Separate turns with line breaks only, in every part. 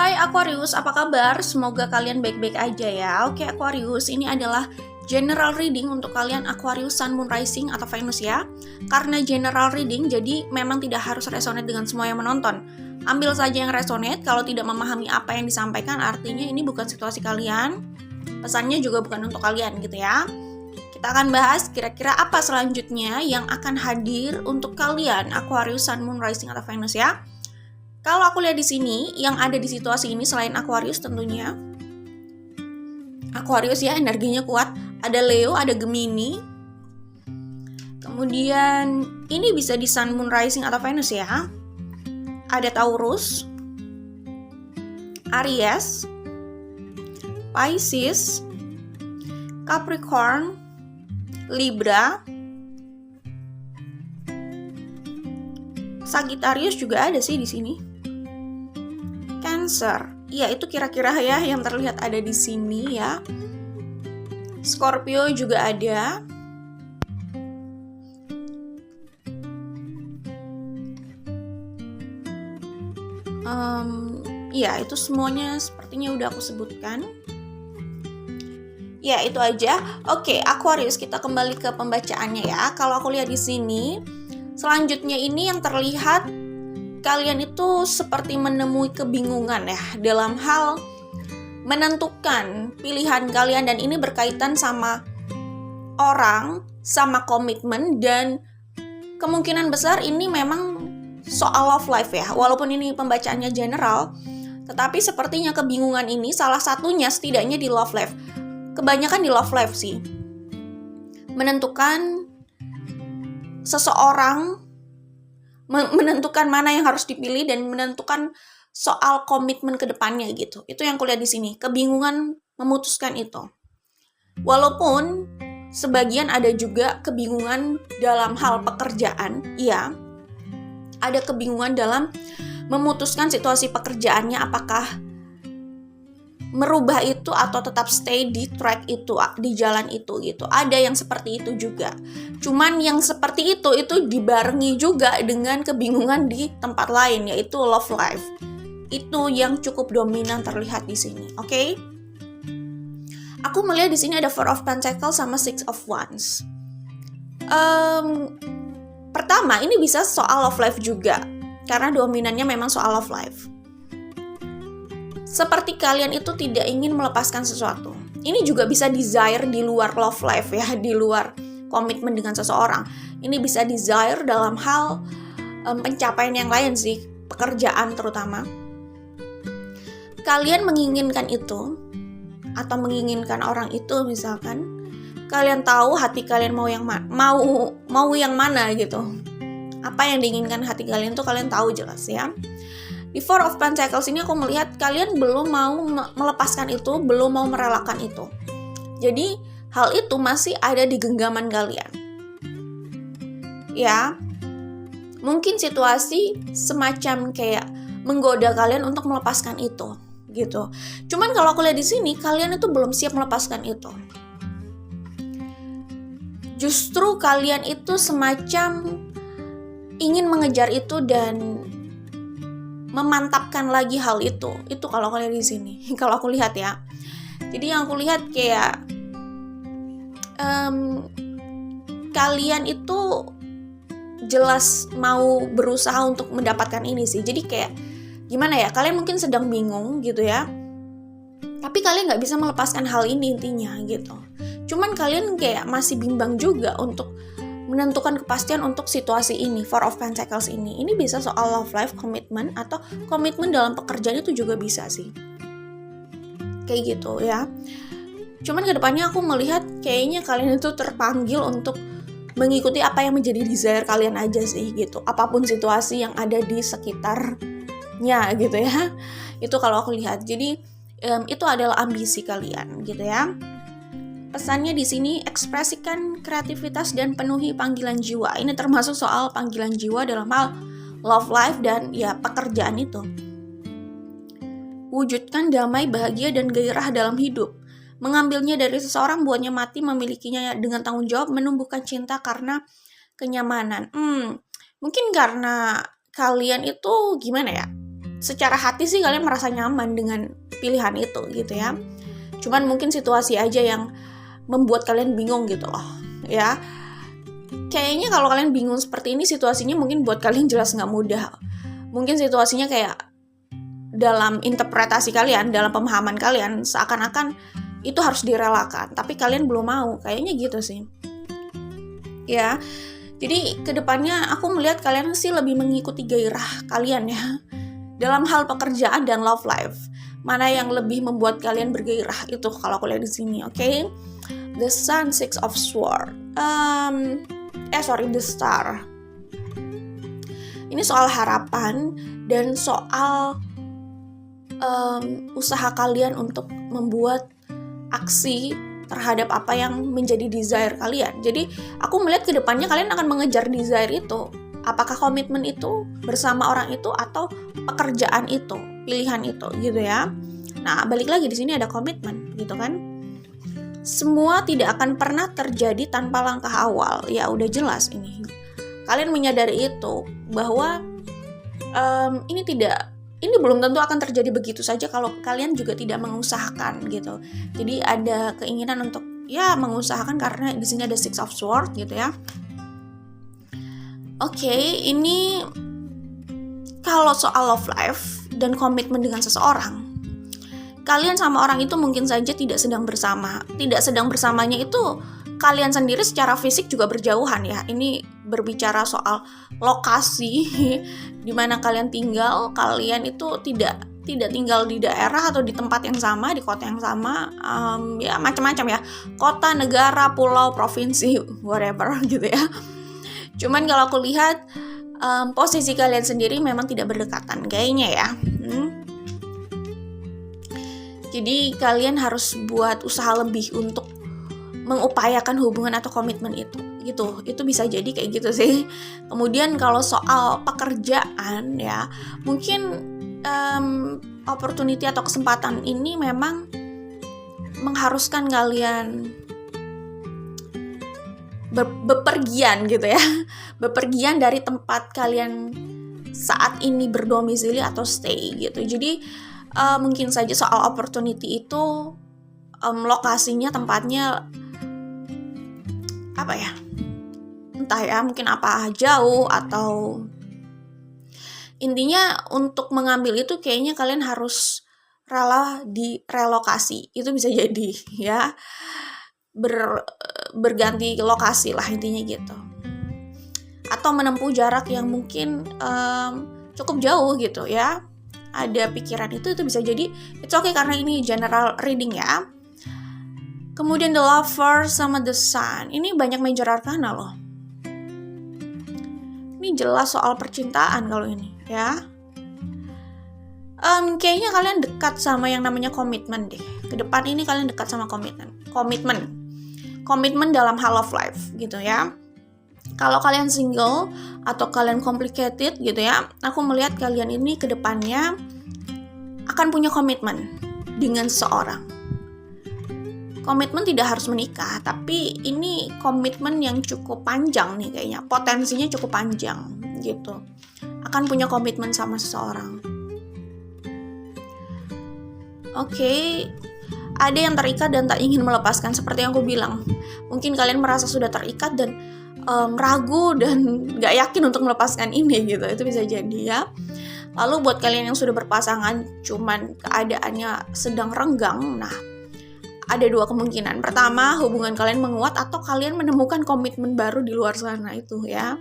Hai Aquarius, apa kabar? Semoga kalian baik-baik aja ya. Oke Aquarius, ini adalah general reading untuk kalian Aquarius, Sun, Moon, Rising, atau Venus ya. Karena general reading, jadi memang tidak harus resonate dengan semua yang menonton. Ambil saja yang resonate, kalau tidak memahami apa yang disampaikan, artinya ini bukan situasi kalian. Pesannya juga bukan untuk kalian gitu ya. Kita akan bahas kira-kira apa selanjutnya yang akan hadir untuk kalian Aquarius, Sun, Moon, Rising, atau Venus ya. Kalau aku lihat di sini, yang ada di situasi ini selain Aquarius tentunya, Aquarius ya energinya kuat, ada Leo, ada Gemini, kemudian ini bisa di Sun, Moon, Rising, atau Venus ya, ada Taurus, Aries, Pisces, Capricorn, Libra, Sagittarius juga ada sih di sini. Cancer, ya itu kira-kira ya yang terlihat ada di sini ya. Scorpio juga ada. Ya itu semuanya sepertinya udah aku sebutkan. Ya itu aja. Oke, Aquarius, kita kembali ke pembacaannya ya. Kalau aku lihat di sini, selanjutnya ini yang terlihat kalian itu seperti menemui kebingungan ya dalam hal menentukan pilihan kalian, dan ini berkaitan sama orang, sama komitmen, dan kemungkinan besar ini memang soal love life ya. Walaupun ini pembacaannya general, tetapi sepertinya kebingungan ini salah satunya setidaknya di love life. Kebanyakan di love life sih. Menentukan seseorang, menentukan mana yang harus dipilih, dan menentukan soal komitmen ke depannya gitu. Itu yang kulihat di sini, kebingungan memutuskan itu. Walaupun sebagian ada juga kebingungan dalam hal pekerjaan, ya. Ada kebingungan dalam memutuskan situasi pekerjaannya, apakah merubah itu atau tetap stay di track itu, di jalan itu gitu. Ada yang seperti itu juga. Cuman yang seperti itu dibarengi juga dengan kebingungan di tempat lain, yaitu love life. Itu yang cukup dominan terlihat di sini. Oke? Aku melihat di sini ada Four of Pentacles sama Six of Wands. Pertama, ini bisa soal love life juga, karena dominannya memang soal love life. Seperti kalian itu tidak ingin melepaskan sesuatu. Ini juga bisa desire di luar love life ya, di luar komitmen dengan seseorang. Ini bisa desire dalam hal pencapaian yang lain sih, pekerjaan terutama. Kalian menginginkan itu, atau menginginkan orang itu misalkan, kalian tahu hati kalian mau yang mau yang mana gitu. Apa yang diinginkan hati kalian tuh kalian tahu jelas ya. Di Four of Pentacles ini aku melihat kalian belum mau melepaskan itu, belum mau merelakan itu. Jadi hal itu masih ada di genggaman kalian. Ya, mungkin situasi semacam kayak menggoda kalian untuk melepaskan itu, gitu. Cuman kalau aku lihat di sini, kalian itu belum siap melepaskan itu. Justru kalian itu semacam ingin mengejar itu dan memantapkan lagi hal itu. Itu kalau aku lihat di sini. Kalau aku lihat ya. Jadi yang aku lihat kayak kalian itu jelas mau berusaha untuk mendapatkan ini sih. Jadi kayak gimana ya? Kalian mungkin sedang bingung gitu ya. Tapi kalian nggak bisa melepaskan hal ini intinya gitu. Cuman kalian kayak masih bimbang juga untuk menentukan kepastian untuk situasi ini, Four of Pentacles ini. Ini bisa soal love life, komitmen, atau komitmen dalam pekerjaan itu juga bisa sih. Kayak gitu ya. Cuman kedepannya aku melihat kayaknya kalian itu terpanggil untuk mengikuti apa yang menjadi desire kalian aja sih gitu. Apapun situasi yang ada di sekitarnya gitu ya. Itu kalau aku lihat. Jadi itu adalah ambisi kalian gitu ya. Pesannya di sini, ekspresikan kreativitas dan penuhi panggilan jiwa. Ini termasuk soal panggilan jiwa dalam hal love life dan ya pekerjaan itu. Wujudkan damai, bahagia, dan gairah dalam hidup. Mengambilnya dari seseorang, buatnya mati, memilikinya dengan tanggung jawab, menumbuhkan cinta karena kenyamanan. Mungkin karena kalian itu gimana ya? secara hati sih kalian merasa nyaman dengan pilihan itu gitu ya. Cuman mungkin situasi aja yang membuat kalian bingung gitu loh ya. Kayaknya kalau kalian bingung seperti ini, situasinya mungkin buat kalian jelas nggak mudah. Mungkin situasinya kayak dalam interpretasi kalian, dalam pemahaman kalian, seakan-akan itu harus direlakan, tapi kalian belum mau, kayaknya gitu sih ya. Jadi kedepannya aku melihat kalian sih lebih mengikuti gairah kalian ya, dalam hal pekerjaan dan love life. Mana yang lebih membuat kalian bergairah itu kalau aku lihat di sini, oke? The Sun, Six of Swords, the Star. Ini soal harapan dan soal usaha kalian untuk membuat aksi terhadap apa yang menjadi desire kalian. Jadi aku melihat ke depannya kalian akan mengejar desire itu. Apakah komitmen itu bersama orang itu atau pekerjaan itu, pilihan itu gitu ya. Nah, balik lagi di sini ada komitmen gitu kan. Semua tidak akan pernah terjadi tanpa langkah awal. Ya udah jelas ini. Kalian menyadari itu bahwa ini belum tentu akan terjadi begitu saja kalau kalian juga tidak mengusahakan gitu. Jadi ada keinginan untuk ya mengusahakan karena di sini ada Six of Swords gitu ya. Oke, ini kalau soal love life dan komitmen dengan seseorang, kalian sama orang itu mungkin saja tidak sedang bersama. Tidak sedang bersamanya itu kalian sendiri secara fisik juga berjauhan ya. Ini berbicara soal lokasi di mana kalian tinggal. Kalian itu tidak tinggal di daerah atau di tempat yang sama, di kota yang sama, ya macam-macam ya. Kota, negara, pulau, provinsi, whatever gitu ya. Cuman kalau aku lihat posisi kalian sendiri memang tidak berdekatan kayaknya ya. Jadi kalian harus buat usaha lebih untuk mengupayakan hubungan atau komitmen itu gitu. Itu bisa jadi kayak gitu sih. Kemudian kalau soal pekerjaan ya, mungkin opportunity atau kesempatan ini memang mengharuskan kalian bepergian gitu ya. Bepergian dari tempat kalian saat ini berdomisili atau stay gitu. Jadi mungkin saja soal opportunity itu lokasinya, tempatnya apa ya, entah ya, mungkin apa jauh atau intinya untuk mengambil itu kayaknya kalian harus rela direlokasi. Itu bisa jadi ya, berganti lokasi lah intinya gitu, atau menempuh jarak yang mungkin cukup jauh gitu ya. Ada pikiran itu bisa jadi. It's okay karena ini general reading ya. Kemudian The Lover sama The Sun. Ini banyak major arcana loh. Ini jelas soal percintaan kalau ini ya. Kayaknya kalian dekat sama yang namanya komitmen deh. Kedepan ini kalian dekat sama komitmen dalam hal love life gitu ya. Kalau kalian single atau kalian complicated gitu ya, aku melihat kalian ini kedepannya akan punya komitmen dengan seseorang. Komitmen tidak harus menikah, tapi ini komitmen yang cukup panjang nih kayaknya. Potensinya cukup panjang gitu. Akan punya komitmen sama seseorang. Oke. Ada yang terikat dan tak ingin melepaskan, seperti yang aku bilang. Mungkin kalian merasa sudah terikat dan ragu dan gak yakin untuk melepaskan ini gitu. Itu bisa jadi ya. Lalu buat kalian yang sudah berpasangan cuman keadaannya sedang renggang, nah ada dua kemungkinan. Pertama, hubungan kalian menguat atau kalian menemukan komitmen baru di luar sana itu ya.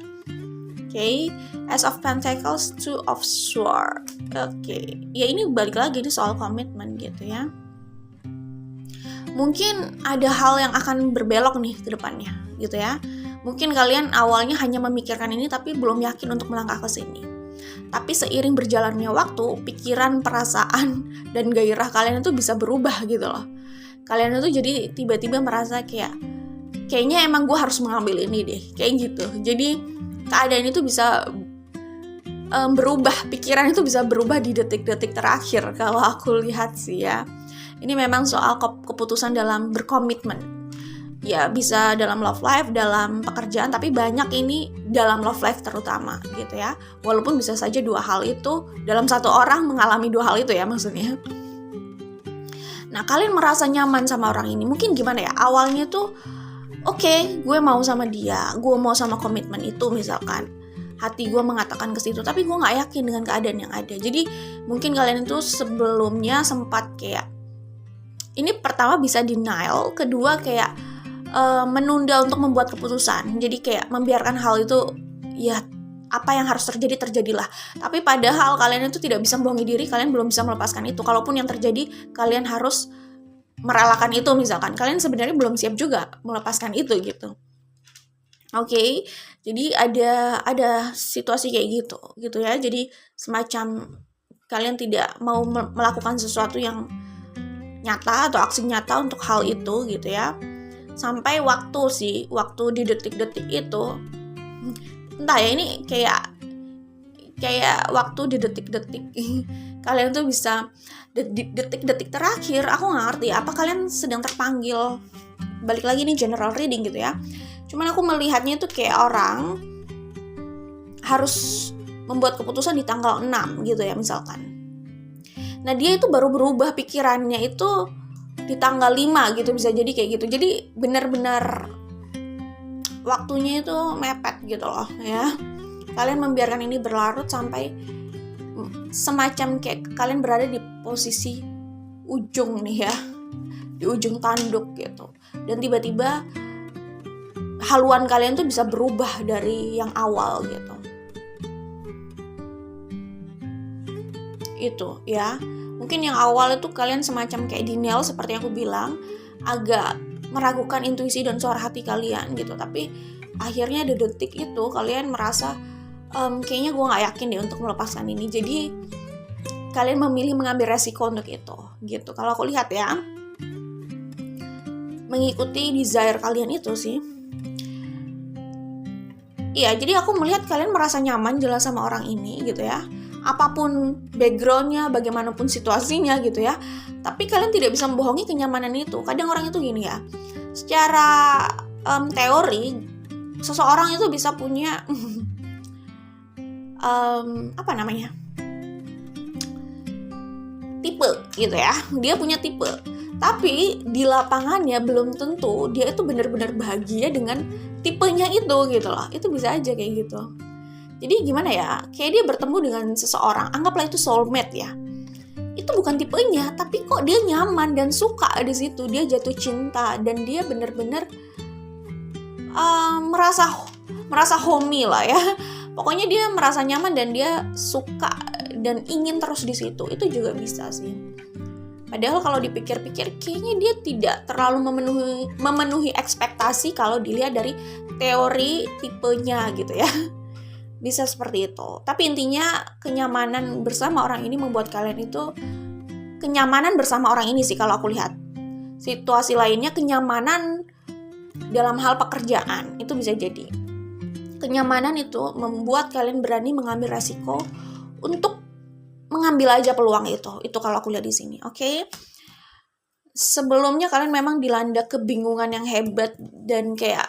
Oke, Ace of Pentacles, Two of Swords. Oke, ya ini balik lagi ini soal komitmen gitu ya. Mungkin ada hal yang akan berbelok nih ke depannya gitu ya. Mungkin kalian awalnya hanya memikirkan ini tapi belum yakin untuk melangkah ke sini. Tapi seiring berjalannya waktu, pikiran, perasaan, dan gairah kalian itu bisa berubah gitu loh. Kalian itu jadi tiba-tiba merasa kayaknya emang gue harus mengambil ini deh, kayak gitu. Jadi keadaan itu bisa berubah, pikiran itu bisa berubah di detik-detik terakhir kalau aku lihat sih ya. Ini memang soal keputusan dalam berkomitmen. Ya bisa dalam love life, dalam pekerjaan, tapi banyak ini dalam love life terutama gitu ya. Walaupun bisa saja dua hal itu dalam satu orang mengalami dua hal itu ya maksudnya. Nah, kalian merasa nyaman sama orang ini, mungkin gimana ya, awalnya tuh oke, gue mau sama dia, gue mau sama komitmen itu misalkan, hati gue mengatakan ke situ, tapi gue nggak yakin dengan keadaan yang ada. Jadi mungkin kalian itu sebelumnya sempat kayak, ini pertama bisa denial, kedua kayak menunda untuk membuat keputusan. Jadi kayak membiarkan hal itu, ya apa yang harus terjadi terjadilah. Tapi padahal kalian itu tidak bisa membohongi diri, kalian belum bisa melepaskan itu. Kalaupun yang terjadi, kalian harus merelakan itu misalkan. Kalian sebenarnya belum siap juga melepaskan itu gitu. Oke, jadi ada situasi kayak gitu ya. Jadi semacam kalian tidak mau melakukan sesuatu yang nyata atau aksi nyata untuk hal itu gitu ya. Sampai waktu di detik-detik itu, entah ya, ini kayak waktu di detik-detik kalian tuh bisa detik-detik terakhir, aku nggak ngerti apa kalian sedang terpanggil, balik lagi nih general reading gitu ya, cuman aku melihatnya itu kayak orang harus membuat keputusan di tanggal 6 gitu ya misalkan. Nah dia itu baru berubah pikirannya itu di tanggal 5 gitu, bisa jadi kayak gitu. Jadi benar-benar waktunya itu mepet gitu loh ya. Kalian membiarkan ini berlarut sampai semacam kayak kalian berada di posisi ujung nih ya, di ujung tanduk gitu. Dan tiba-tiba haluan kalian tuh bisa berubah dari yang awal gitu. Itu ya. Mungkin yang awal itu kalian semacam kayak denial seperti yang aku bilang, agak meragukan intuisi dan suara hati kalian gitu. Tapi akhirnya di detik itu kalian merasa kayaknya gue gak yakin deh untuk melepaskan ini. Jadi kalian memilih mengambil resiko untuk itu gitu. Kalau aku lihat ya, mengikuti desire kalian itu sih. Iya, jadi aku melihat kalian merasa nyaman jelas sama orang ini gitu ya. Apapun backgroundnya, bagaimanapun situasinya gitu ya. Tapi kalian tidak bisa membohongi kenyamanan itu. Kadang orang itu gini ya, secara teori seseorang itu bisa punya tipe gitu ya. Dia punya tipe, tapi di lapangannya belum tentu dia itu benar-benar bahagia dengan tipenya itu gitu loh. Itu bisa aja kayak gitu. Jadi gimana ya, kayak dia bertemu dengan seseorang, anggaplah itu soulmate ya. Itu bukan tipenya, tapi kok dia nyaman dan suka di situ. Dia jatuh cinta dan dia benar-benar merasa homey lah ya. Pokoknya dia merasa nyaman dan dia suka dan ingin terus di situ. Itu juga bisa sih. Padahal kalau dipikir-pikir kayaknya dia tidak terlalu memenuhi ekspektasi kalau dilihat dari teori tipenya gitu ya. Bisa seperti itu. Tapi intinya kenyamanan bersama orang ini membuat kalian itu kenyamanan bersama orang ini sih kalau aku lihat. Situasi lainnya kenyamanan dalam hal pekerjaan itu bisa jadi. Kenyamanan itu membuat kalian berani mengambil resiko untuk mengambil aja peluang itu. Itu kalau aku lihat di sini. Oke. Sebelumnya kalian memang dilanda kebingungan yang hebat dan kayak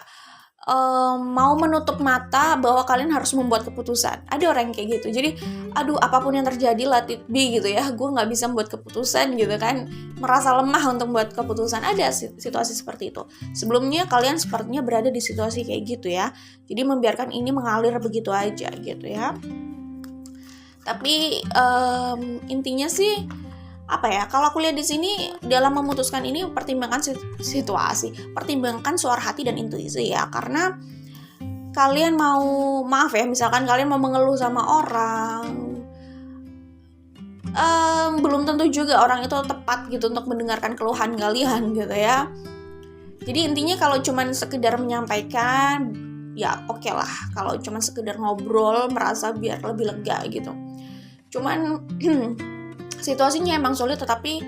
mau menutup mata bahwa kalian harus membuat keputusan. Ada orang yang kayak gitu. Jadi, aduh apapun yang terjadi let it be gitu ya. Gue nggak bisa membuat keputusan gitu kan. Merasa lemah untuk membuat keputusan. Ada situasi seperti itu. Sebelumnya kalian sepertinya berada di situasi kayak gitu ya. Jadi membiarkan ini mengalir begitu aja gitu ya. Tapi intinya sih apa ya? Kalau aku lihat di sini dalam memutuskan ini pertimbangkan situasi, pertimbangkan suara hati dan intuisi ya. Karena kalian misalkan kalian mau mengeluh sama orang, belum tentu juga orang itu tepat gitu untuk mendengarkan keluhan kalian gitu ya. Jadi intinya kalau cuman sekedar menyampaikan, ya oke lah. Kalau cuman sekedar ngobrol, merasa biar lebih lega gitu. Cuman situasinya emang sulit, tetapi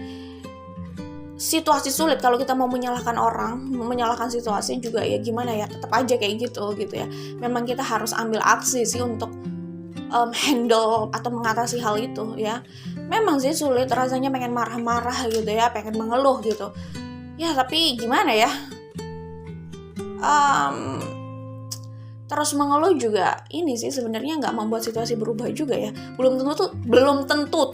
situasi sulit kalau kita mau menyalahkan orang, menyalahkan situasi juga ya gimana ya, tetap aja kayak gitu ya. Memang kita harus ambil aksi sih untuk handle atau mengatasi hal itu ya. Memang sih sulit, rasanya pengen marah-marah gitu ya, pengen mengeluh gitu. Ya tapi gimana ya, terus mengeluh juga ini sih sebenarnya nggak membuat situasi berubah juga ya. Belum tentu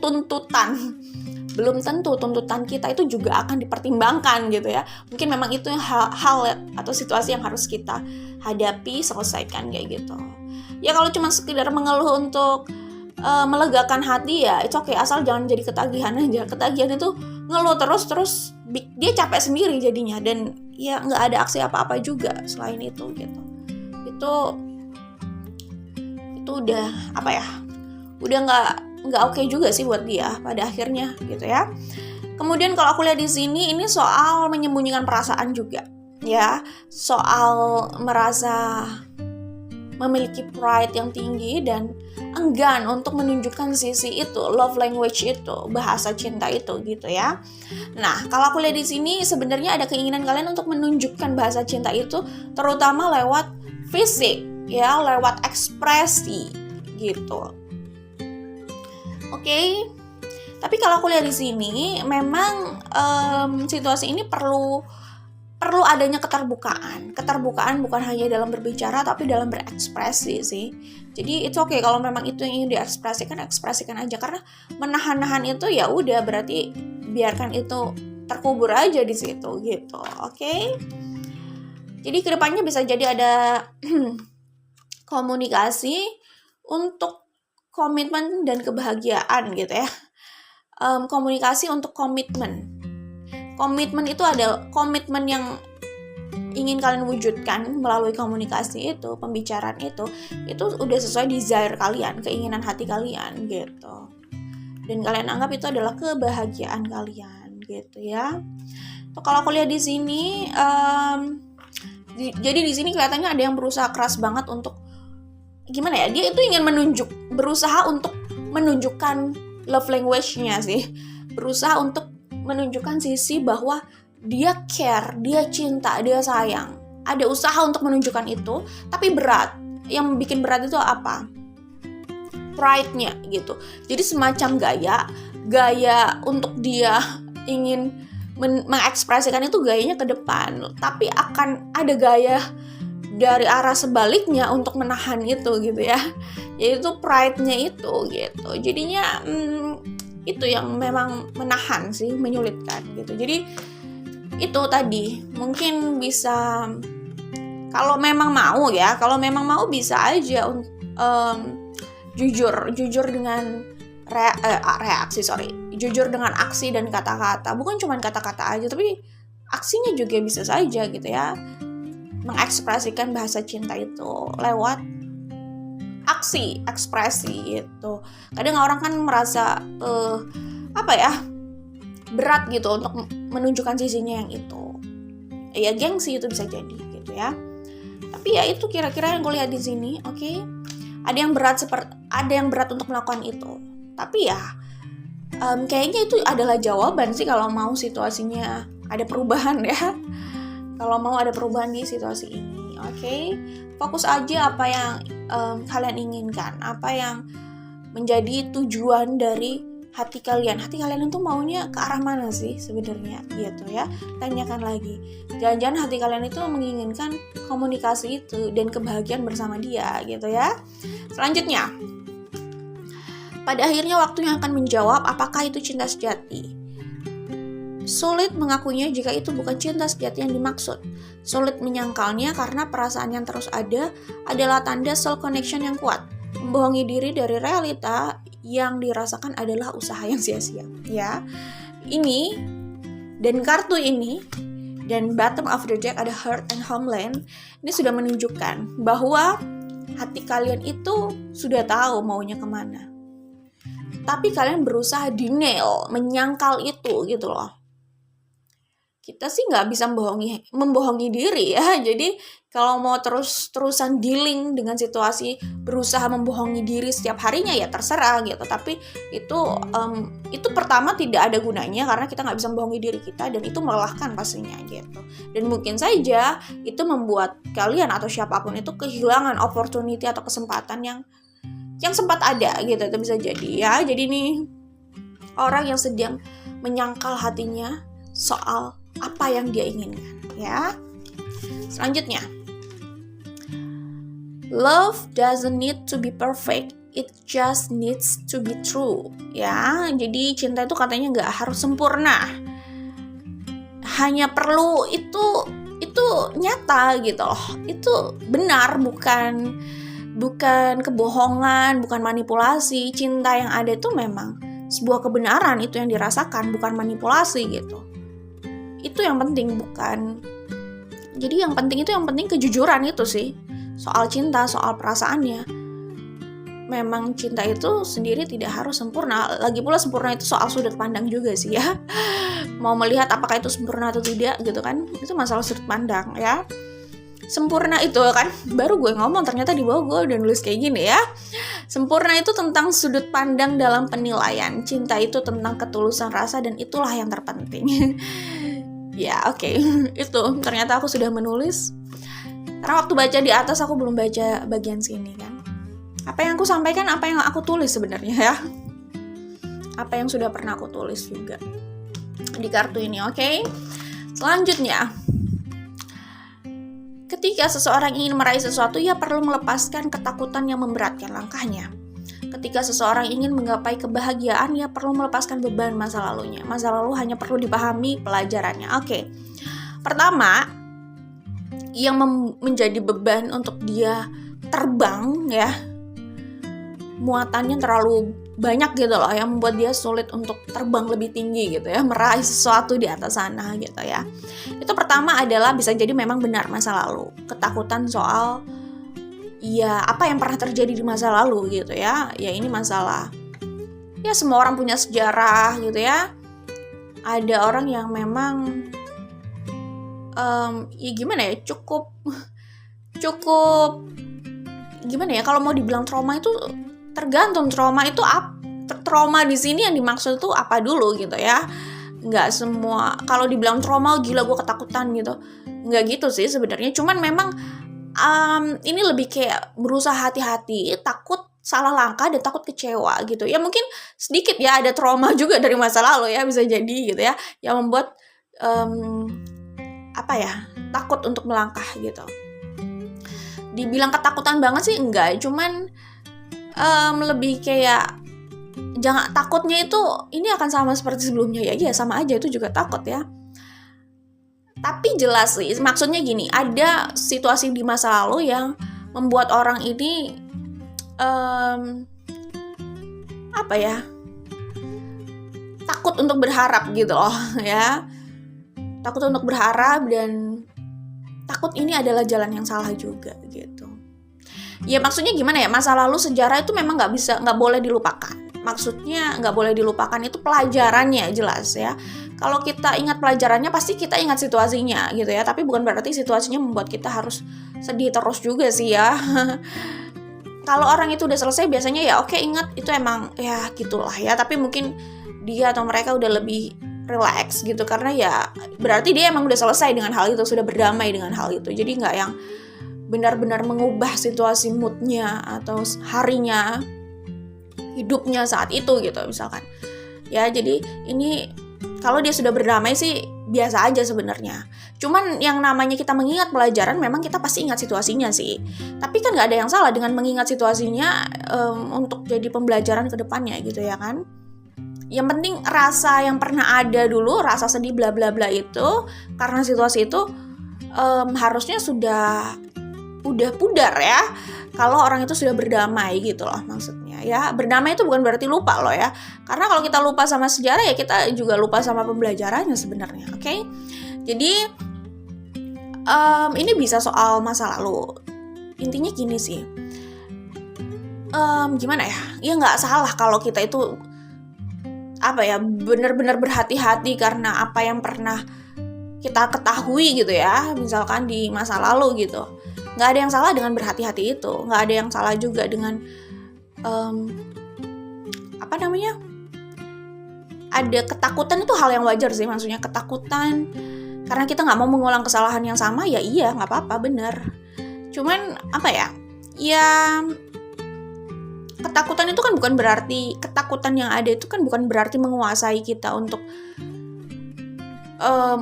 tuntutan kita itu juga akan dipertimbangkan gitu ya. Mungkin memang itu hal atau situasi yang harus kita hadapi, selesaikan kayak gitu. Ya kalau cuma sekedar mengeluh untuk melegakan hati ya itu oke, asal jangan jadi ketagihan aja. Ketagihan itu ngeluh terus dia capek sendiri jadinya, dan ya nggak ada aksi apa-apa juga selain itu gitu. Itu udah apa ya, udah nggak oke juga sih buat dia pada akhirnya gitu ya. Kemudian kalau aku lihat di sini ini soal menyembunyikan perasaan juga ya, soal merasa memiliki pride yang tinggi dan enggan untuk menunjukkan sisi itu, love language itu, bahasa cinta itu gitu ya. Nah, kalau aku lihat di sini sebenarnya ada keinginan kalian untuk menunjukkan bahasa cinta itu terutama lewat fisik ya, lewat ekspresi gitu. Oke. Tapi kalau aku lihat di sini memang situasi ini perlu adanya keterbukaan bukan hanya dalam berbicara tapi dalam berekspresi sih. Jadi itu oke kalau memang itu yang ingin ekspresikan aja, karena menahan itu ya udah berarti biarkan itu terkubur aja di situ gitu. Oke. Jadi kedepannya bisa jadi ada komunikasi untuk komitmen dan kebahagiaan gitu ya. Komunikasi untuk komitmen. Komitmen itu ada komitmen yang ingin kalian wujudkan melalui komunikasi itu, pembicaraan itu udah sesuai desire kalian, keinginan hati kalian gitu. Dan kalian anggap itu adalah kebahagiaan kalian gitu ya. So, kalau aku lihat di sini jadi di sini kelihatannya ada yang berusaha keras banget untuk gimana ya, dia itu ingin berusaha untuk menunjukkan love language-nya sih, berusaha untuk menunjukkan sisi bahwa dia care, dia cinta, dia sayang. Ada usaha untuk menunjukkan itu, tapi berat. Yang bikin berat itu apa? Pride-nya gitu. Jadi semacam gaya untuk dia ingin mengekspresikan itu gayanya ke depan, tapi akan ada gaya dari arah sebaliknya untuk menahan itu gitu ya, yaitu pride-nya itu gitu. Jadinya itu yang memang menahan sih, menyulitkan gitu. Jadi itu tadi mungkin bisa kalau memang mau bisa aja jujur dengan jujur dengan aksi dan kata-kata, bukan cuma kata-kata aja tapi aksinya juga bisa saja gitu ya, mengekspresikan bahasa cinta itu lewat aksi, ekspresi itu. Kadang orang kan merasa berat gitu untuk menunjukkan sisinya yang itu ya, gengsi itu bisa jadi gitu ya. Tapi ya itu kira-kira yang gue lihat di sini. Oke. Ada yang berat untuk melakukan itu, tapi ya kayaknya itu adalah jawaban sih kalau mau situasinya ada perubahan ya, kalau mau ada perubahan di situasi ini. Oke. Fokus aja apa yang kalian inginkan, apa yang menjadi tujuan dari hati kalian. Hati kalian itu maunya ke arah mana sih sebenarnya gitu ya. Tanyakan lagi. Jangan-jangan hati kalian itu menginginkan komunikasi itu dan kebahagiaan bersama dia gitu ya. Selanjutnya, pada akhirnya waktunya akan menjawab apakah itu cinta sejati. Sulit mengakuinya jika itu bukan cinta sejati yang dimaksud. Sulit menyangkalnya karena perasaan yang terus ada adalah tanda soul connection yang kuat. Membohongi diri dari realita yang dirasakan adalah usaha yang sia-sia. Ya, ini dan kartu ini dan bottom of the deck ada Heart and Homeland. Ini sudah menunjukkan bahwa hati kalian itu sudah tahu maunya kemana. Tapi kalian berusaha denial, menyangkal itu gitu loh. Kita sih nggak bisa membohongi diri ya. Jadi kalau mau terus-terusan dealing dengan situasi, berusaha membohongi diri setiap harinya ya terserah gitu. Tapi itu pertama tidak ada gunanya karena kita nggak bisa membohongi diri kita dan itu melelahkan pastinya gitu. Dan mungkin saja itu membuat kalian atau siapapun itu kehilangan opportunity atau kesempatan yang sempat ada gitu. Itu bisa jadi ya. Jadi nih orang yang sedang menyangkal hatinya soal apa yang dia inginkan ya. Selanjutnya, Love doesn't need to be perfect, it just needs to be true. Ya, jadi cinta itu katanya nggak harus sempurna, hanya perlu itu nyata gitu loh, itu benar, bukan kebohongan, bukan manipulasi. Cinta yang ada itu memang sebuah kebenaran, itu yang dirasakan, bukan manipulasi gitu. Itu yang penting, bukan. Jadi yang penting kejujuran itu sih, soal cinta, soal perasaannya. Memang cinta itu sendiri tidak harus sempurna. Lagi pula sempurna itu soal sudut pandang juga sih ya. Mau melihat apakah itu sempurna atau tidak gitu kan, itu masalah sudut pandang ya. Sempurna itu kan, baru gue ngomong ternyata di bawah gue udah nulis kayak gini ya. Sempurna itu tentang sudut pandang dalam penilaian. Cinta itu tentang ketulusan rasa, dan itulah yang terpenting. Ya oke. Itu ternyata aku sudah menulis. Karena waktu baca di atas aku belum baca bagian sini kan. Apa yang aku sampaikan, apa yang aku tulis sebenarnya ya. Apa yang sudah pernah aku tulis juga di kartu ini, oke? Selanjutnya, ketika seseorang ingin meraih sesuatu, ia perlu melepaskan ketakutan yang memberatkan langkahnya. Ketika seseorang ingin menggapai kebahagiaan, ia perlu melepaskan beban masa lalunya. Masa lalu hanya perlu dipahami pelajarannya. Oke. Pertama, yang menjadi beban untuk dia terbang ya, muatannya terlalu banyak gitu loh, yang membuat dia sulit untuk terbang lebih tinggi gitu ya, meraih sesuatu di atas sana gitu ya. Itu pertama adalah bisa jadi memang benar masa lalu, ketakutan soal ya apa yang pernah terjadi di masa lalu gitu ya. Ya ini masalah, ya semua orang punya sejarah gitu ya. Ada orang yang memang ya gimana ya, cukup gimana ya, kalau mau dibilang trauma itu tergantung trauma itu trauma di sini yang dimaksud tuh apa dulu gitu ya. Nggak semua, kalau dibilang trauma gila gue ketakutan gitu, nggak gitu sih sebenarnya. Cuman memang ini lebih kayak berusaha hati-hati, takut salah langkah dan takut kecewa gitu ya. Mungkin sedikit ya ada trauma juga dari masa lalu ya, bisa jadi gitu ya, yang membuat takut untuk melangkah gitu. Dibilang ketakutan banget sih enggak, cuman lebih kayak jangan, takutnya itu ini akan sama seperti sebelumnya ya, iya sama aja, itu juga takut ya. Tapi jelas sih, maksudnya gini, ada situasi di masa lalu yang membuat orang ini takut untuk berharap gitu loh ya, takut untuk berharap dan takut ini adalah jalan yang salah juga gitu. Ya maksudnya gimana ya, masa lalu sejarah itu memang nggak boleh dilupakan. Maksudnya nggak boleh dilupakan itu pelajarannya jelas ya. Kalau kita ingat pelajarannya pasti kita ingat situasinya gitu ya. Tapi bukan berarti situasinya membuat kita harus sedih terus juga sih ya. Kalau orang itu udah selesai biasanya ya oke, ingat itu emang ya gitulah ya. Tapi mungkin dia atau mereka udah lebih relax gitu, karena ya berarti dia emang udah selesai dengan hal itu, sudah berdamai dengan hal itu. Jadi nggak yang benar-benar mengubah situasi moodnya atau harinya, hidupnya saat itu gitu misalkan ya. Jadi ini kalau dia sudah berdamai sih biasa aja sebenarnya. Cuman yang namanya kita mengingat pelajaran, memang kita pasti ingat situasinya sih. Tapi kan nggak ada yang salah dengan mengingat situasinya untuk jadi pembelajaran ke depannya gitu ya kan. Yang penting rasa yang pernah ada dulu, rasa sedih bla bla bla itu karena situasi itu harusnya udah pudar ya, kalau orang itu sudah berdamai gitu loh maksudnya ya. Berdamai itu bukan berarti lupa loh ya, karena kalau kita lupa sama sejarah ya kita juga lupa sama pembelajarannya sebenarnya. Oke? Jadi ini bisa soal masa lalu. Intinya gini sih, gimana ya, ya nggak salah kalau kita itu benar-benar berhati-hati karena apa yang pernah kita ketahui gitu ya, misalkan di masa lalu gitu. Nggak ada yang salah dengan berhati-hati itu, nggak ada yang salah juga dengan ada ketakutan, itu hal yang wajar sih. Maksudnya ketakutan karena kita nggak mau mengulang kesalahan yang sama, ya iya nggak apa-apa, bener. Cuman ketakutan itu kan bukan berarti, ketakutan yang ada itu kan bukan berarti menguasai kita untuk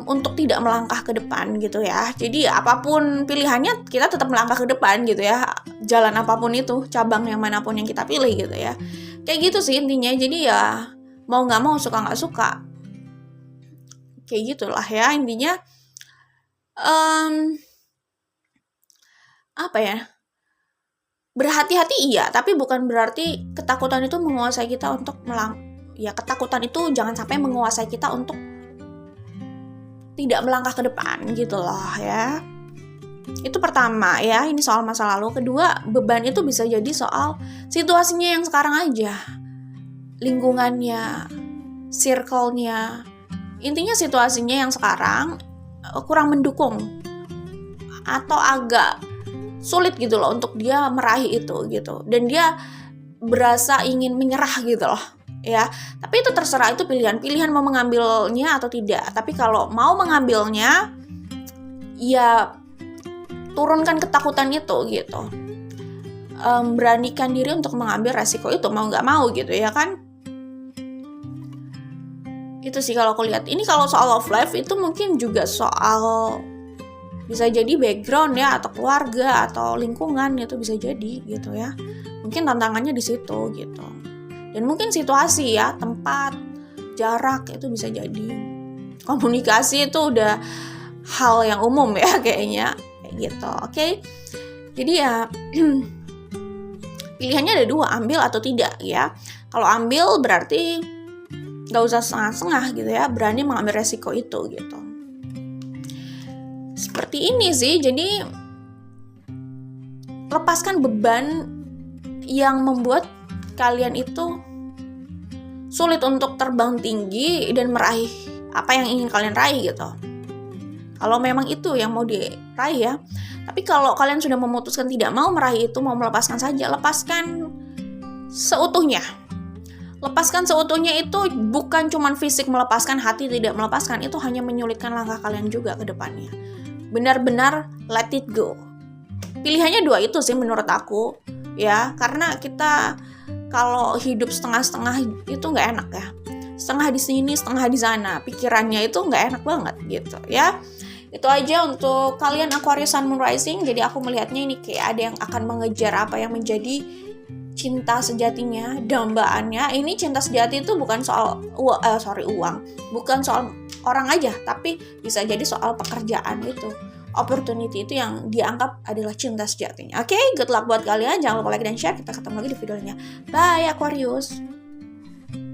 untuk tidak melangkah ke depan gitu ya. Jadi apapun pilihannya kita tetap melangkah ke depan gitu ya. Jalan apapun itu, cabang yang manapun yang kita pilih gitu ya. Kayak gitu sih intinya. Jadi ya mau nggak mau, suka nggak suka. Kayak gitulah ya intinya. Apa ya? Berhati-hati iya, tapi bukan berarti ketakutan itu menguasai kita untuk ya ketakutan itu jangan sampai menguasai kita untuk tidak melangkah ke depan gitu loh ya. Itu pertama ya, ini soal masa lalu. Kedua, beban itu bisa jadi soal situasinya yang sekarang aja. Lingkungannya, circle-nya. Intinya situasinya yang sekarang kurang mendukung atau agak sulit gitu loh untuk dia meraih itu gitu. Dan dia berasa ingin menyerah gitu loh. Ya, tapi itu terserah, itu pilihan mau mengambilnya atau tidak. Tapi kalau mau mengambilnya, ya turunkan ketakutan itu gitu. Beranikan diri untuk mengambil resiko itu, mau nggak mau gitu ya kan. Itu sih kalau aku lihat. Ini kalau soal love life itu mungkin juga soal bisa jadi background ya, atau keluarga atau lingkungan, itu bisa jadi gitu ya. Mungkin tantangannya di situ gitu. Dan mungkin situasi ya, tempat, jarak itu bisa jadi. Komunikasi itu udah hal yang umum ya kayaknya, kayak gitu. Oke. Jadi ya pilihannya ada dua, ambil atau tidak ya. Kalau ambil berarti gak usah setengah-setengah gitu ya, berani mengambil resiko itu gitu. Seperti ini sih, jadi lepaskan beban yang membuat kalian itu sulit untuk terbang tinggi dan meraih apa yang ingin kalian raih gitu. Kalau memang itu yang mau diraih ya. Tapi kalau kalian sudah memutuskan tidak mau meraih itu, mau melepaskan saja, lepaskan seutuhnya. Lepaskan seutuhnya itu bukan cuma fisik melepaskan, hati tidak melepaskan. Itu hanya menyulitkan langkah kalian juga ke depannya. Benar-benar let it go. Pilihannya dua itu sih menurut aku ya, karena kita kalau hidup setengah-setengah itu nggak enak ya. Setengah di sini, setengah di sana. Pikirannya itu nggak enak banget gitu ya. Itu aja untuk kalian Aquarius Sun Moon Rising. Jadi aku melihatnya ini kayak ada yang akan mengejar apa yang menjadi cinta sejatinya, dambaannya. Ini cinta sejati itu bukan soal uang, bukan soal orang aja, tapi bisa jadi soal pekerjaan itu. Opportunity itu yang dianggap adalah cinta sejatinya. Oke, good luck buat kalian. Jangan lupa like dan share. Kita ketemu lagi di videonya. Bye Aquarius.